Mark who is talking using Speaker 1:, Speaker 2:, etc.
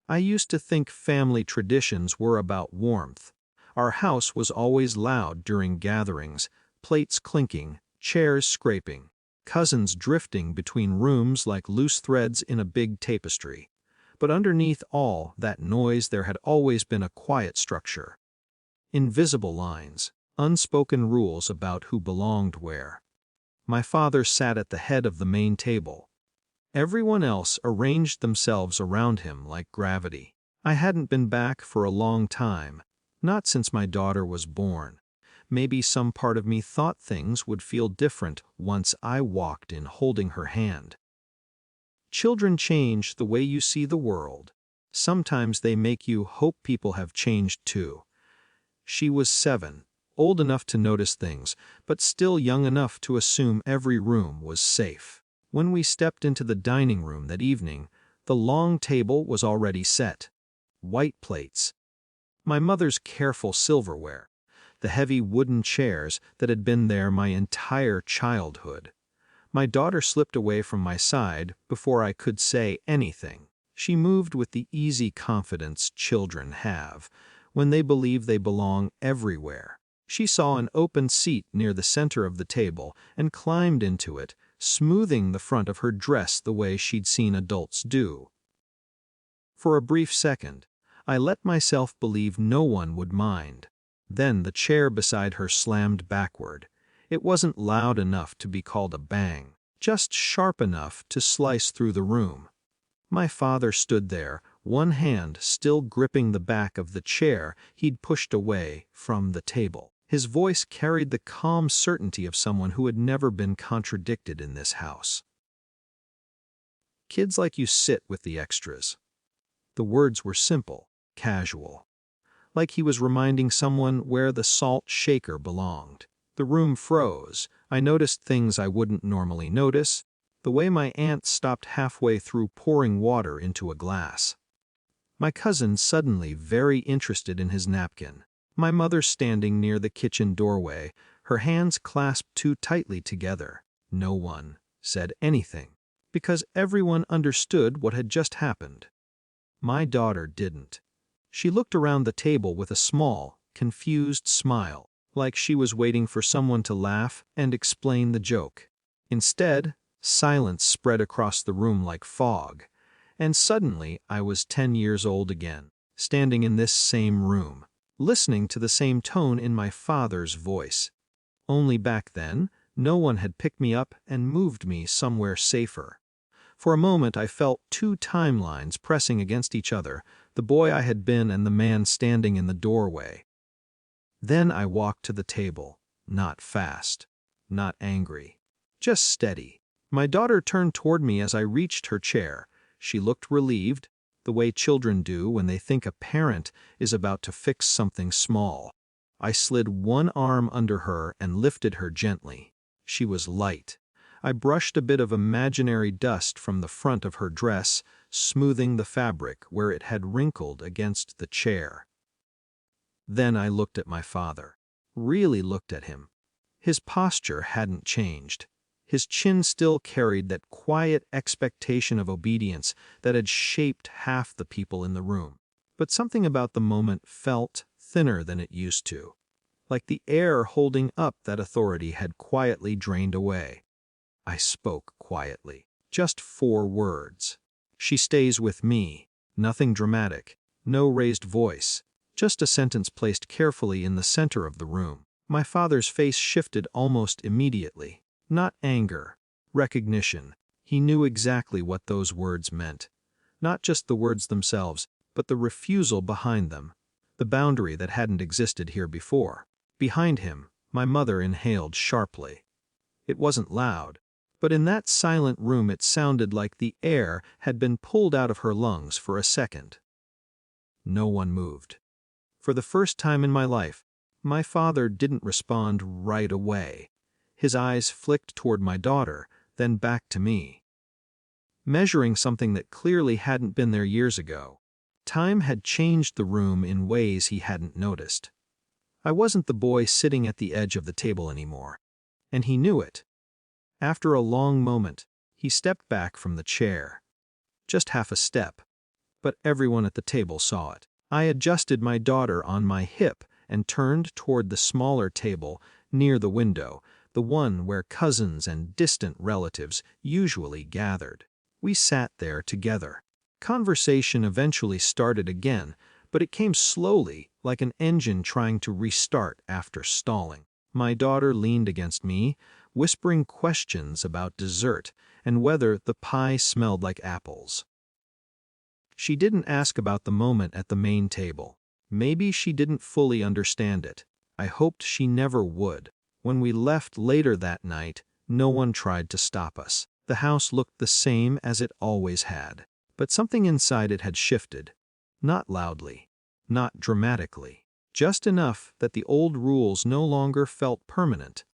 Speaker 1: I used to think family traditions were about warmth. Our house was always loud during gatherings, plates clinking, chairs scraping, cousins drifting between rooms like loose threads in a big tapestry. But underneath all that noise there had always been a quiet structure. Invisible lines, unspoken rules about who belonged where. My father sat at the head of the main table. Everyone else arranged themselves around him like gravity. I hadn't been back for a long time, not since my daughter was born. Maybe some part of me thought things would feel different once I walked in holding her hand. Children change the way you see the world. Sometimes they make you hope people have changed too. She was 7, old enough to notice things, but still young enough to assume every room was safe. When we stepped into the dining room that evening, the long table was already set. White plates. My mother's careful silverware. The heavy wooden chairs that had been there my entire childhood. My daughter slipped away from my side before I could say anything. She moved with the easy confidence children have, when they believe they belong everywhere. She saw an open seat near the center of the table and climbed into it, smoothing the front of her dress the way she'd seen adults do. For a brief second, I let myself believe no one would mind. Then the chair beside her slammed backward. It wasn't loud enough to be called a bang, just sharp enough to slice through the room. My father stood there, one hand still gripping the back of the chair he'd pushed away from the table. His voice carried the calm certainty of someone who had never been contradicted in this house. Kids like you sit with the extras. The words were simple, casual. Like he was reminding someone where the salt shaker belonged. The room froze. I noticed things I wouldn't normally notice. The way my aunt stopped halfway through pouring water into a glass. My cousin suddenly very interested in his napkin. My mother standing near the kitchen doorway, her hands clasped too tightly together. No one said anything, because everyone understood what had just happened. My daughter didn't. She looked around the table with a small, confused smile, like she was waiting for someone to laugh and explain the joke. Instead, silence spread across the room like fog, and suddenly I was 10 years old again, standing in this same room, listening to the same tone in my father's voice. Only back then, no one had picked me up and moved me somewhere safer. For a moment I felt 2 timelines pressing against each other, the boy I had been and the man standing in the doorway. Then I walked to the table, not fast, not angry, just steady. My daughter turned toward me as I reached her chair. She looked relieved, the way children do when they think a parent is about to fix something small. I slid one arm under her and lifted her gently. She was light. I brushed a bit of imaginary dust from the front of her dress, smoothing the fabric where it had wrinkled against the chair. Then I looked at my father. Really looked at him. His posture hadn't changed. His chin still carried that quiet expectation of obedience that had shaped half the people in the room. But something about the moment felt thinner than it used to, like the air holding up that authority had quietly drained away. I spoke quietly, just 4 words. She stays with me. Nothing dramatic, no raised voice, just a sentence placed carefully in the center of the room. My father's face shifted almost immediately. Not anger, recognition. He knew exactly what those words meant. Not just the words themselves, but the refusal behind them, the boundary that hadn't existed here before. Behind him, my mother inhaled sharply. It wasn't loud, but in that silent room it sounded like the air had been pulled out of her lungs for a second. No one moved. For the first time in my life, my father didn't respond right away. His eyes flicked toward my daughter, then back to me. Measuring something that clearly hadn't been there years ago. Time had changed the room in ways he hadn't noticed. I wasn't the boy sitting at the edge of the table anymore, and he knew it. After a long moment, he stepped back from the chair. Just half a step. but everyone at the table saw it. I adjusted my daughter on my hip and turned toward the smaller table near the window, the one where cousins and distant relatives usually gathered. We sat there together. Conversation eventually started again, but it came slowly, like an engine trying to restart after stalling. My daughter leaned against me, whispering questions about dessert and whether the pie smelled like apples. She didn't ask about the moment at the main table. Maybe she didn't fully understand it. I hoped she never would. When we left later that night, no one tried to stop us. The house looked the same as it always had, but something inside it had shifted. Not loudly, not dramatically, just enough that the old rules no longer felt permanent.